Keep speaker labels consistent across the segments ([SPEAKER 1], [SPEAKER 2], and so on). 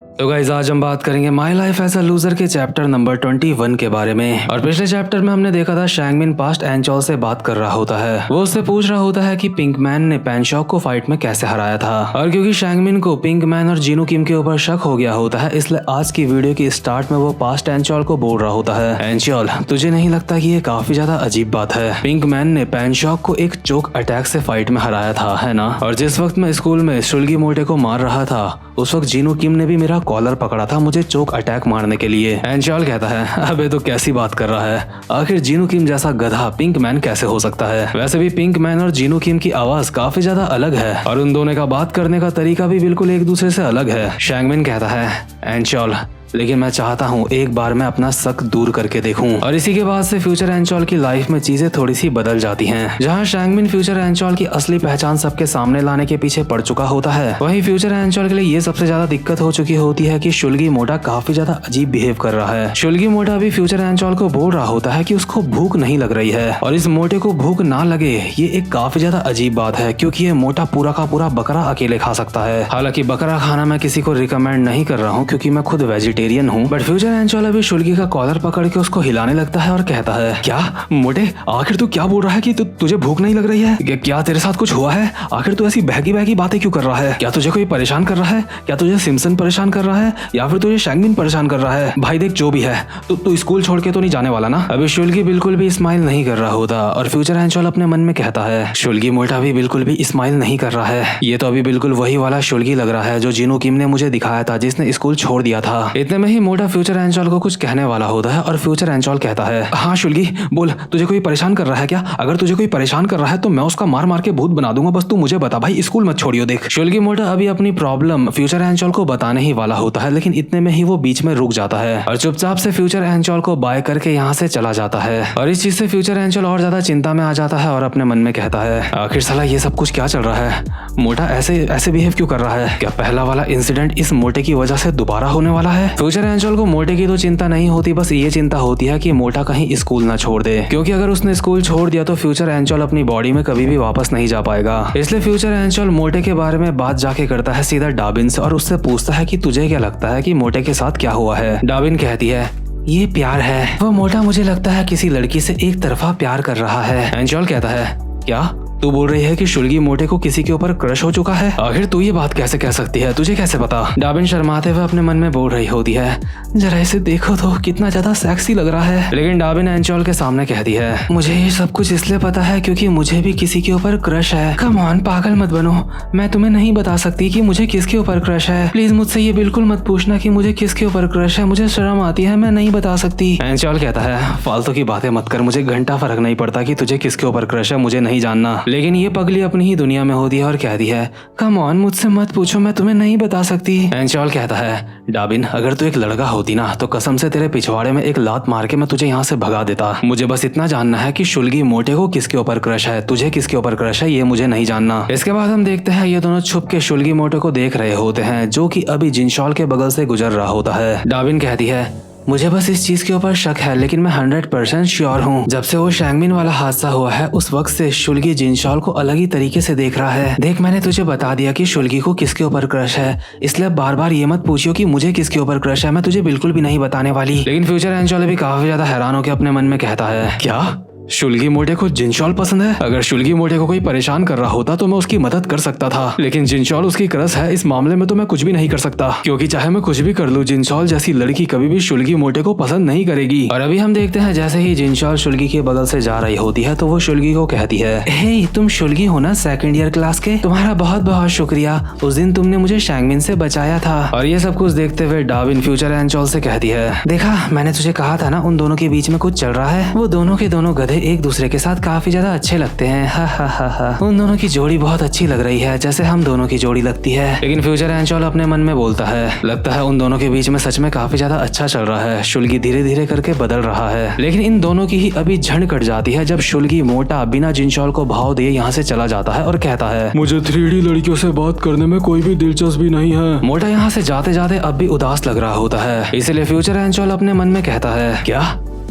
[SPEAKER 1] तो गाइस आज हम बात करेंगे my life as a loser के चैप्टर नंबर 21 के बारे में। और पिछले चैप्टर में हमने देखा था शैंगमिन पास्ट एंचोल से बात कर रहा होता है। वो उससे पूछ रहा होता है कि पिंकमैन ने पैनशॉक को फाइट में कैसे हराया था। और क्योंकि शैंगमिन को पिंकमैन और जीनू किम के ऊपर शक हो गया होता है, इसलिए आज की वीडियो की स्टार्ट में वो पास्ट एंचोल को बोल रहा होता है, एंचोल तुझे नहीं लगता कि ये काफी ज्यादा अजीब बात है? पिंकमैन ने पैनशॉक को एक चोक अटैक से फाइट में हराया था, है ना? और जिस वक्त मैं स्कूल में शुल्गी मोटे को मार रहा था उस वक्त जीनू किम ने भी मेरा कॉलर पकड़ा था मुझे चोक अटैक मारने के लिए। एंचोल कहता है, अबे तो कैसी बात कर रहा है? आखिर जीनू किम जैसा गधा पिंकमैन कैसे हो सकता है? वैसे भी पिंकमैन और जीनू किम की आवाज काफी ज्यादा अलग है और उन दोनों का बात करने का तरीका भी बिल्कुल एक दूसरे से अलग है। शैंगमिन कहता है, एंचोल लेकिन मैं चाहता हूँ एक बार मैं अपना शक दूर करके देखूं। और इसी के बाद से फ्यूचर एंचोल की लाइफ में चीजें थोड़ी सी बदल जाती हैं। जहाँ शैंगमिन फ्यूचर एंचोल की असली पहचान सबके सामने लाने के पीछे पड़ चुका होता है, वहीं फ्यूचर एंचोल के लिए ये सबसे ज्यादा दिक्कत हो चुकी होती है कि शुल्गी मोटा काफी ज्यादा अजीब बिहेव कर रहा है। शुल्गी मोटा भी फ्यूचर एंचोल को बोल रहा होता है कि उसको भूख नहीं लग रही है और इस मोटे को भूख ना लगे ये एक काफी ज्यादा अजीब बात है, क्योंकि ये मोटा पूरा का पूरा बकरा अकेले खा सकता है। हालांकि बकरा खाना मैं किसी को रिकमेंड नहीं कर रहा हूँ क्योंकि मैं खुद वेजिटेरियन हूँ। बट फ्यूचर एंचोल अभी शुल्गी का कॉलर पकड़ के उसको हिलाने लगता है और कहता है, क्या मोटे आखिर तू क्या बोल रहा है कि तुझे भूख नहीं लग रही है? क्या तेरे साथ कुछ हुआ है? आखिर तू ऐसी बहकी बहकी बातें क्यों कर रहा है? क्या तुझे कोई परेशान कर रहा है? क्या तुझे सिम्पसन परेशान कर रहा है या फिर तुझे शैंगमिन परेशान कर रहा है? भाई देख जो भी है तू स्कूल छोड़ के तो नहीं जाने वाला ना? अभी शुल्गी बिल्कुल भी स्माइल नहीं कर रहा होता और फ्यूचर एंचोल अपने मन में कहता है, शुल्गी मोटा भी बिल्कुल भी स्माइल नहीं कर रहा है। ये तो अभी बिल्कुल वही वाला शुल्गी लग रहा है जो जीनू किम ने मुझे दिखाया था जिसने स्कूल छोड़ दिया था। इतने में ही मोटा फ्यूचर एंचोल को कुछ कहने वाला होता है और फ्यूचर एंचोल कहता है, हाँ शुल्गी बोल, तुझे कोई परेशान कर रहा है क्या? अगर तुझे कोई परेशान कर रहा है तो मैं उसका मार मार के भूत बना दूंगा, बस तू मुझे बता भाई, स्कूल मत छोड़ियो। देख शुल्गी मोटा अभी अपनी प्रॉब्लम फ्यूचर एंचोल को बताने ही वाला होता है, लेकिन इतने में ही वो बीच में रुक जाता है और चुपचाप से फ्यूचर एंचोल को बाय करके यहाँ से चला जाता है। और इस चीज से फ्यूचर एंचोल और ज्यादा चिंता में आ जाता है और अपने मन में कहता है, आखिर साला ये सब कुछ क्या चल रहा है? मोटा ऐसे बिहेव क्यों कर रहा है? क्या पहला वाला इंसिडेंट इस मोटे की वजह से दोबारा होने वाला है? फ्यूचर एंचोल को मोटे की तो चिंता नहीं होती, बस ये चिंता होती है कि मोटा कहीं स्कूल ना छोड़ दे, क्योंकि अगर उसने स्कूल छोड़ दिया तो फ्यूचर एंचोल अपनी बॉडी में कभी भी वापस नहीं जा पाएगा। इसलिए फ्यूचर एंचोल मोटे के बारे में बात जाके करता है सीधा डाबिन से और उससे पूछता है कि तुझे क्या लगता है कि मोटे के साथ क्या हुआ है? डाबिन कहती है, ये प्यार है। वो मोटा मुझे लगता है किसी लड़की से एक तरफा प्यार कर रहा है। एंचोल कहता है, क्या तू बोल रही है कि शुल्गी मोटे को किसी के ऊपर क्रश हो चुका है? आखिर तू ये बात कैसे कह सकती है? तुझे कैसे पता? डाबिन शर्माते हुए अपने मन में बोल रही होती है, जरा इसे देखो तो कितना ज्यादा सेक्सी लग रहा है। लेकिन डाबिन एंचोल के सामने कहती है, मुझे ये सब कुछ इसलिए पता है क्योंकि मुझे भी किसी के ऊपर क्रश है। कम ऑन पागल मत बनो, मैं तुम्हें नहीं बता सकती कि मुझे किसके ऊपर क्रश है। प्लीज मुझसे ये बिल्कुल मत पूछना कि मुझे किसके ऊपर क्रश है, मुझे शर्म आती है, मैं नहीं बता सकती। एंचोल कहता है, फालतू की बातें मत कर, मुझे घंटा फर्क नहीं पड़ता कि तुझे किसके ऊपर क्रश है, मुझे नहीं जानना। लेकिन ये पगली अपनी ही दुनिया में होती है और कहती है, कम ऑन मुझसे मत पूछो, मैं तुम्हें नहीं बता सकती। एंचोल कहता है, डाबिन अगर तू एक लड़का होती ना तो कसम से तेरे पिछवाड़े में एक लात मार के मैं तुझे यहाँ से भगा देता। मुझे बस इतना जानना है कि शुल्गी मोटे को किसके ऊपर क्रश है, तुझे किसके ऊपर क्रश है ये मुझे नहीं जानना। इसके बाद हम देखते हैं ये दोनों छुप के शुल्गी मोटे को देख रहे होते हैं जो कि अभी जिनशॉल के बगल से गुजर रहा होता है। डाबिन कहती है, मुझे बस इस चीज के ऊपर शक है लेकिन मैं 100% श्योर हूँ, जब से वो शैंगमिन वाला हादसा हुआ है उस वक्त से शुल्गी जिनशॉल को अलग ही तरीके से देख रहा है। देख मैंने तुझे बता दिया कि शुल्गी को किसके ऊपर क्रश है, इसलिए बार बार ये मत पूछियो कि मुझे किसके ऊपर क्रश है, मैं तुझे बिल्कुल भी नहीं बताने वाली। लेकिन फ्यूचर एंचोल भी काफी ज्यादा हैरान होकर अपने मन में कहता है, क्या शुल्गी मोटे को जिनशॉल पसंद है? अगर शुल्गी मोटे को कोई परेशान कर रहा होता तो मैं उसकी मदद कर सकता था, लेकिन जिनशॉल उसकी क्रश है, इस मामले में तो मैं कुछ भी नहीं कर सकता, क्योंकि चाहे मैं कुछ भी कर लूं जिनशॉल जैसी लड़की कभी भी शुल्गी मोटे को पसंद नहीं करेगी। और अभी हम देखते हैं जैसे ही जिनशॉल शुल्गी के बगल से जा रही होती है तो वो शुल्गी को कहती है, हे तुम शुल्गी हो ना 2nd ईयर क्लास के, तुम्हारा बहुत बहुत शुक्रिया, उस दिन तुमने मुझे शैंगमिन से बचाया था। और ये सब कुछ देखते हुए डाबिन फ्यूचर एंचोल से कहती है, देखा मैंने तुझे कहा था ना उन दोनों के बीच में कुछ चल रहा है, वो दोनों के दोनों गधे एक दूसरे के साथ काफी ज्यादा अच्छे लगते हैं, हा हा हा हा। उन दोनों की जोड़ी बहुत अच्छी लग रही है जैसे हम दोनों की जोड़ी लगती है। लेकिन फ्यूचर एंचोल अपने मन में बोलता है, लगता है उन दोनों के बीच में सच में काफी ज्यादा अच्छा चल रहा है, शुल्गी धीरे धीरे करके बदल रहा है। लेकिन इन दोनों की ही अभी झंड कट जाती है जब शुल्गी मोटा बिना जिनशॉल को भाव दिए यहाँ से चला जाता है और कहता है, मुझे 3D लड़कियों से बात करने में कोई भी दिलचस्पी नहीं है। मोटा यहाँ से जाते जाते अब भी उदास लग रहा होता है, इसलिए फ्यूचर एंचोल अपने मन में कहता है, क्या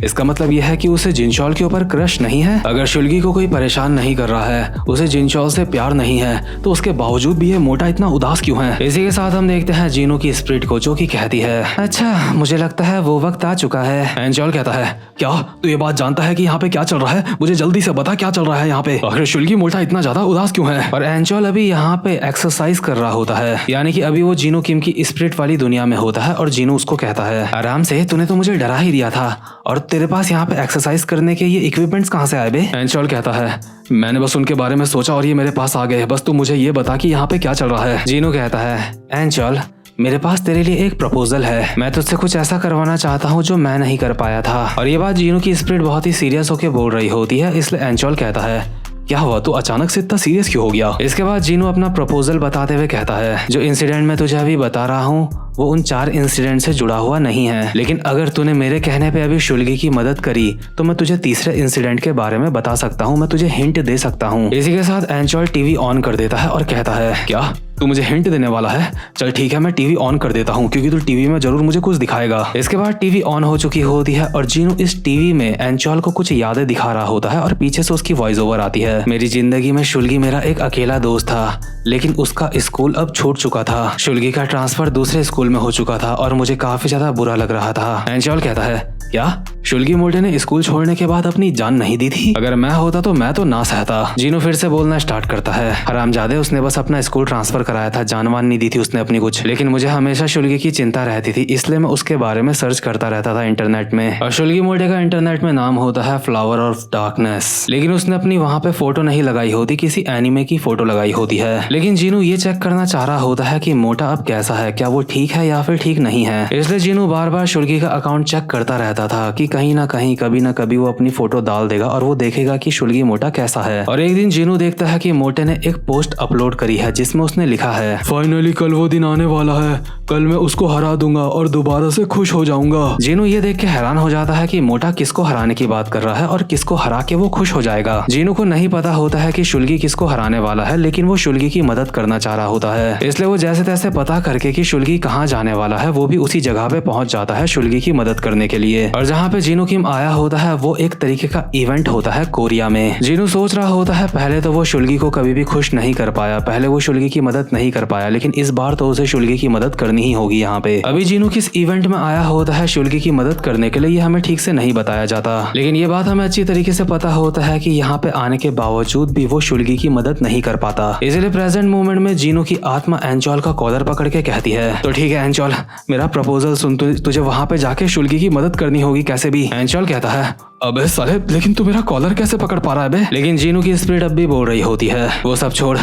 [SPEAKER 1] इसका मतलब यह है कि उसे जिनशॉल के ऊपर क्रश नहीं है। अगर शुल्गी को कोई परेशान नहीं कर रहा है, उसे जिनशॉल से प्यार नहीं है, तो उसके बावजूद भी ये मोटा इतना उदास क्यों है। इसी के साथ हम देखते हैं जीनू की स्प्रिट को, जो कि कहती है, अच्छा मुझे लगता है वो वक्त आ चुका है। एंजॉल कहता है, क्या तू ये बात जानता है कि यहाँ पे क्या चल रहा है? मुझे जल्दी से बता क्या चल रहा है यहाँ पे। आखिर शुल्गी मोटा इतना ज्यादा उदास क्यों है? और एंजॉल अभी यहाँ पे एक्सरसाइज कर रहा होता है, यानी कि अभी वो जीनू किम की स्पिरिट वाली दुनिया में होता है। और जीनू उसको कहता है, आराम से, तूने तो मुझे डरा ही दिया था, और तेरे पास यहाँ पे एक्सरसाइज करने के ये इक्विपमेंट्स कहाँ से आए बे? एंजॉल कहता है, मैंने बस उनके बारे में सोचा और ये मेरे पास आ गए, बस तू मुझे ये बता कि यहाँ पे क्या चल रहा है। जीनू कहता है, एंजॉल मेरे पास तेरे लिए एक प्रपोजल है, मैं तुझसे कुछ ऐसा करवाना चाहता हूँ जो मैं नहीं कर पाया था। और ये बात जीनू की स्पिरिट बहुत ही सीरियस होकर बोल रही होती है, इसलिए एंजॉल कहता है, क्या हुआ, तू अचानक से इतना सीरियस क्यों हो गया? इसके बाद जीनू अपना प्रपोजल बताते हुए कहता है, जो इंसिडेंट मैं तुझे अभी बता रहा हूँ वो उन 4 इंसिडेंट से जुड़ा हुआ नहीं है, लेकिन अगर तूने मेरे कहने पे अभी शुल्गी की मदद करी तो मैं तुझे तीसरे इंसिडेंट के बारे में बता सकता हूँ, मैं तुझे हिंट दे सकता हूँ। इसी के साथ एंजॉल टीवी ऑन कर देता है और कहता है, क्या तू मुझे हिंट देने वाला है? चल ठीक है, मैं टीवी ऑन कर देता हूँ, क्योंकि तू टीवी में जरूर मुझे कुछ दिखाएगा। इसके बाद टीवी ऑन हो चुकी होती है और जीनू इस टीवी में एंजॉल को कुछ यादें दिखा रहा होता है और पीछे से उसकी वॉइस ओवर आती है, मेरी जिंदगी में शुल्गी मेरा एक अकेला दोस्त था, लेकिन उसका स्कूल अब छूट चुका था, शुल्गी का ट्रांसफर दूसरे स्कूल में हो चुका था और मुझे काफी ज्यादा बुरा लग रहा था। एंजॉल कहता है, क्या शुल्गी मोटे ने स्कूल छोड़ने के बाद अपनी जान नहीं दी थी? अगर मैं होता तो मैं तो ना सहता। जीनू फिर से बोलना स्टार्ट करता है, हरामजादे, उसने बस अपना स्कूल ट्रांसफर कराया था, जानवान नहीं दी थी उसने अपनी कुछ, लेकिन मुझे हमेशा शुल्गी की चिंता रहती थी, इसलिए मैं उसके बारे में सर्च करता रहता था इंटरनेट में। और शुल्गी मोटे का इंटरनेट में नाम होता है फ्लावर ऑफ डार्कनेस, लेकिन उसने अपनी वहाँ पे फोटो नहीं लगाई होती, किसी एनिमे की फोटो लगाई होती है। लेकिन जीनू ये चेक करना चाह रहा होता है कि मोटा अब कैसा है, क्या वो ठीक है या फिर ठीक नहीं है। इसलिए जीनू बार बार शुल्गी का अकाउंट चेक करता रहता था कि कहीं ना कहीं कभी ना कभी वो अपनी फोटो डाल देगा और वो देखेगा कि शुल्गी मोटा कैसा है। और एक दिन जीनू देखता है कि मोटे ने एक पोस्ट अपलोड करी है जिसमें उसने लिखा है, फाइनली कल वो दिन आने वाला है, कल मैं उसको हरा दूंगा और दोबारा से खुश हो जाऊंगा। जीनू ये देख के हैरान हो जाता है कि मोटा किसको हराने की बात कर रहा है और किसको हरा के वो खुश हो जाएगा। जीनू को नहीं पता होता है कि शुल्गी किसको हराने वाला है, लेकिन वो शुल्गी की मदद करना चाह रहा होता है, इसलिए वो जैसे तैसे पता करके कि शुल्गी कहाँ जाने वाला है वो भी उसी जगह पे पहुंच जाता है शुल्गी की मदद करने के लिए। और जहाँ पे जीनू किम आया होता है वो एक तरीके का इवेंट होता है कोरिया में। जीनू सोच रहा होता है, पहले तो वो शुल्गी को कभी भी खुश नहीं कर पाया, पहले वो शुल्गी की मदद नहीं कर पाया, लेकिन इस बार तो उसे शुल्गी की मदद करनी ही होगी। यहाँ पे अभी जीनू किस इवेंट में आया होता है शुल्गी की मदद करने के लिए, ये हमें ठीक से नहीं बताया जाता, लेकिन ये बात हमें अच्छी तरीके से पता होता है कि यहाँ पे आने के बावजूद भी वो शुल्गी की मदद नहीं कर पाता। इसलिए प्रेजेंट मोमेंट में जीनू की आत्मा एंजॉल का कॉलर पकड़ के कहती है, तो ठीक है एंजॉल, मेरा प्रपोजल सुन, तुझे वहाँ पे जाके शुल्गी की मदद करनी होगी कैसे भी। एंजॉल कहता है, अबे साले, लेकिन तू मेरा कॉलर कैसे पकड़ पा रहा है बे? लेकिन जीनू की स्पिरिट अब भी बोल रही होती है, वो सब छोड़,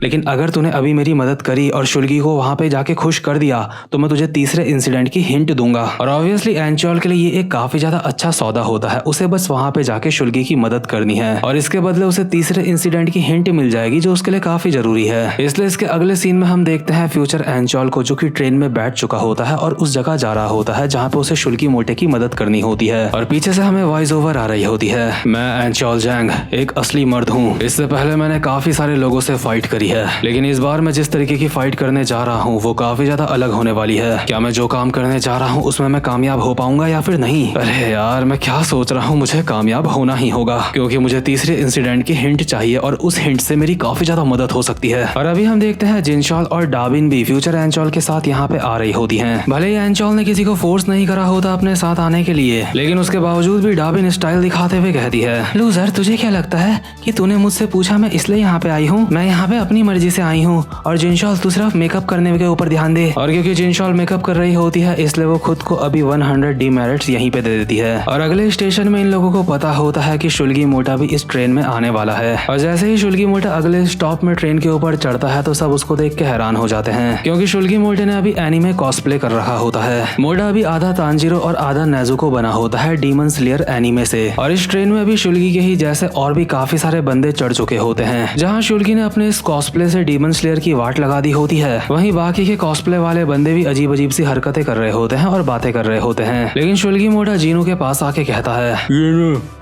[SPEAKER 1] लेकिन अगर तूने अभी मेरी मदद करी और शुल्गी को वहाँ पे जाके खुश कर दिया तो मैं तुझे तीसरे इंसिडेंट की हिंट दूंगा। और ऑब्वियसली एंजॉल के लिए ये एक काफी ज्यादा अच्छा सौदा होता है, उसे बस वहाँ पे जाके शुल्गी की मदद करनी है और इसके बदले उसे तीसरे इंसिडेंट की हिंट मिल जाएगी जो उसके लिए काफी जरूरी है। इसलिए इसके अगले सीन में हम देखते हैं फ्यूचर एंजॉल को, जो कि ट्रेन में बैठ चुका होता है और उस जगह जा रहा होता है जहाँ पे उसे शुल्गी मोटे की मदद करनी होती है। और पीछे से हमें वॉइस ओवर आ रही होती है, मैं एंजॉल जैंग एक असली मर्द हूँ, इससे पहले मैंने काफी सारे लोगों से फाइट करी है, लेकिन इस बार मैं जिस तरीके की फाइट करने जा रहा हूँ वो काफी ज्यादा अलग होने वाली है। क्या मैं जो काम करने जा रहा हूँ उसमें मैं कामयाब हो पाऊंगा या फिर नहीं? अरे यार, मैं क्या सोच रहा हूँ, मुझे कामयाब होना ही होगा, क्योंकि मुझे तीसरे इंसिडेंट की हिंट चाहिए और उस हिंट से मेरी काफी ज्यादा मदद हो सकती है। और अभी हम देखते हैं जिनशॉल और डाबिन भी फ्यूचर एंजॉल के साथ यहाँ पे आ रही होती हैं। भले ही एंजॉल ने किसी को फोर्स नहीं करा होता अपने साथ आने के लिए, लेकिन उसके बावजूद भी डाबिन स्टाइल दिखाते हुए कहती है, लूजर, तुझे क्या लगता है कि तूने मुझसे पूछा मैं इसलिए यहाँ पे आई हूँ? मैं यहाँ पे अपनी मर्जी से आई हूँ। और जिनशॉल, तू सिर्फ मेकअप करने के ऊपर ध्यान दे। और क्योंकि जिनशॉल मेकअप कर रही होती है इसलिए वो खुद को अभी 100 डीमेरिट्स यहीं पे दे देती है। और अगले स्टेशन में इन लोगों को पता होता है कि शुल्गी मोटा भी इस ट्रेन में आने वाला है। और जैसे ही शुल्गी मोटा अगले स्टॉप में ट्रेन के ऊपर चढ़ता है तो सब उसको देख के हैरान हो जाते हैं, क्योंकि शुल्गी मोटे ने अभी एनीमे कॉस्प्ले कर रखा होता है। मोटा अभी आधा तांजीरो और आधा नेजुको बना होता है डीमन स्लेयर एनीमे से। और इस ट्रेन में अभी शुल्गी के ही जैसे और भी काफी सारे बंदे चढ़ चुके होते हैं। जहाँ शुल्गी ने अपने इस कॉस्प्ले से डीमन स्लेयर की वाट लगा दी होती है, वहीं बाकी के कॉस्प्ले वाले बंदे भी अजीब अजीब सी हरकतें कर रहे होते हैं और बातें कर रहे होते हैं। लेकिन शुल्गी मोटा जीनू के पास आके कहता है,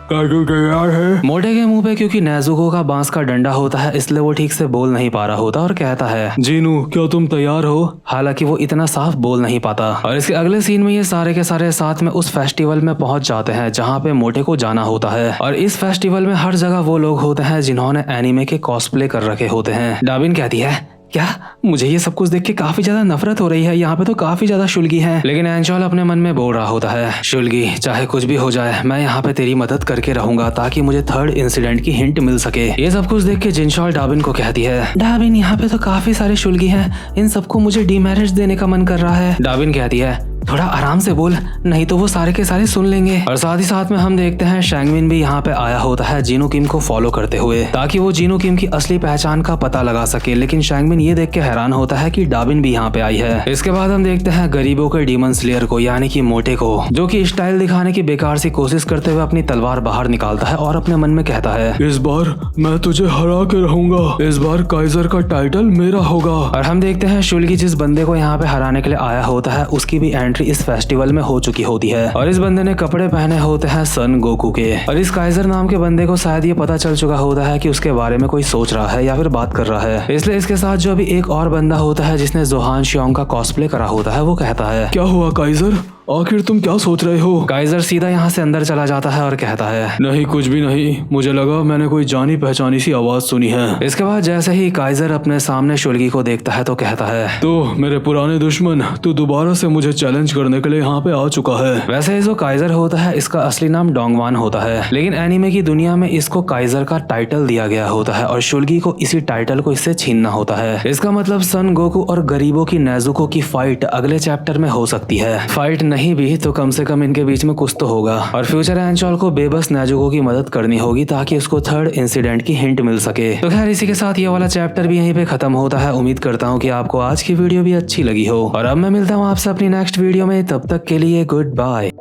[SPEAKER 2] काजू तैयार है।
[SPEAKER 1] मोटे के मुंह पे क्योंकि नेजुको का बांस का डंडा होता है इसलिए वो ठीक से बोल नहीं पा रहा होता और कहता है
[SPEAKER 2] जीनू क्या तुम तैयार हो?
[SPEAKER 1] हालांकि वो इतना साफ बोल नहीं पाता। और इसके अगले सीन में ये सारे के सारे साथ में उस फेस्टिवल में पहुंच जाते हैं जहाँ पे मोटे को जाना होता है। और इस फेस्टिवल में हर जगह वो लोग होते हैं जिन्होंने एनिमे के कॉस्प्ले कर रखे होते हैं। डाबिन कहती है क्या मुझे ये सब कुछ देख के काफी ज्यादा नफरत हो रही है, यहाँ पे तो काफी ज्यादा शुल्गी है। लेकिन एंचोल अपने मन में बोल रहा होता है शुल्गी चाहे कुछ भी हो जाए मैं यहाँ पे तेरी मदद करके रहूंगा ताकि मुझे थर्ड इंसिडेंट की हिंट मिल सके। ये सब कुछ देख के जिनशॉल डाबिन को कहती है डाबिन यहाँ पे तो काफी सारे शुल्गी हैं, इन सबको मुझे डीमेरिट्स देने का मन कर रहा है। डाबिन कहती है थोड़ा आराम से बोल नहीं तो वो सारे के सारे सुन लेंगे। और साथ ही साथ में हम देखते हैं शैंगमिन भी यहाँ पे आया होता है जीनू किम को फॉलो करते हुए ताकि वो जीनू किम की असली पहचान का पता लगा सके। लेकिन शैंगमिन ये देख के हैरान होता है कि डाबिन भी यहाँ पे आई है। इसके बाद हम देखते हैं गरीबों के डीमन स्लेयर को यानी कि मोटे को, जो कि स्टाइल दिखाने की बेकार सी कोशिश करते हुए अपनी तलवार बाहर निकालता है और अपने मन में कहता है
[SPEAKER 2] इस बार मैं तुझे हरा के रहूंगा, इस बार काइजर का टाइटल मेरा होगा।
[SPEAKER 1] और हम देखते हैं शुल्गी जिस बंदे को यहाँ पे हराने के लिए आया होता है उसकी भी एंट्री इस फेस्टिवल में हो चुकी होती है। और इस बंदे ने कपड़े पहने होते हैं सन गोकू के। और इस काइजर नाम के बंदे को शायद ये पता चल चुका होता है कि उसके बारे में कोई सोच रहा है या फिर बात कर रहा है, इसलिए इसके साथ जो अभी एक और बंदा होता है जिसने जोहान शियोंग का कॉस्प्ले करा होता है वो कहता है
[SPEAKER 2] क्या हुआ काइजर, आखिर तुम क्या सोच रहे हो?
[SPEAKER 1] काइजर सीधा यहाँ से अंदर चला जाता है और कहता है
[SPEAKER 2] नहीं कुछ भी नहीं, मुझे लगा मैंने कोई जानी पहचानी सी आवाज सुनी है।
[SPEAKER 1] इसके बाद जैसे ही काइजर अपने सामने शुल्गी को देखता है तो कहता है
[SPEAKER 2] तो मेरे पुराने दुश्मन तू दोबारा से मुझे चैलेंज करने के लिए यहाँ पे आ चुका है।
[SPEAKER 1] वैसे जो काइजर होता है इसका असली नाम डोंगवान होता है, लेकिन एनीमे की दुनिया में इसको काइजर का टाइटल दिया गया होता है और शुल्गी को इसी टाइटल को इससे छीनना होता है। इसका मतलब सन गोकू और गरीबों की नेजुको की फाइट अगले चैप्टर में हो सकती है। फाइट नहीं भी तो कम से कम इनके बीच में कुछ तो होगा और फ्यूचर एंचोल को बेबस नेजुको की मदद करनी होगी ताकि उसको थर्ड इंसिडेंट की हिंट मिल सके। तो खैर इसी के साथ ये वाला चैप्टर भी यहीं पे खत्म होता है। उम्मीद करता हूँ कि आपको आज की वीडियो भी अच्छी लगी हो और अब मैं मिलता हूँ आपसे अपनी नेक्स्ट वीडियो में, तब तक के लिए गुड बाय।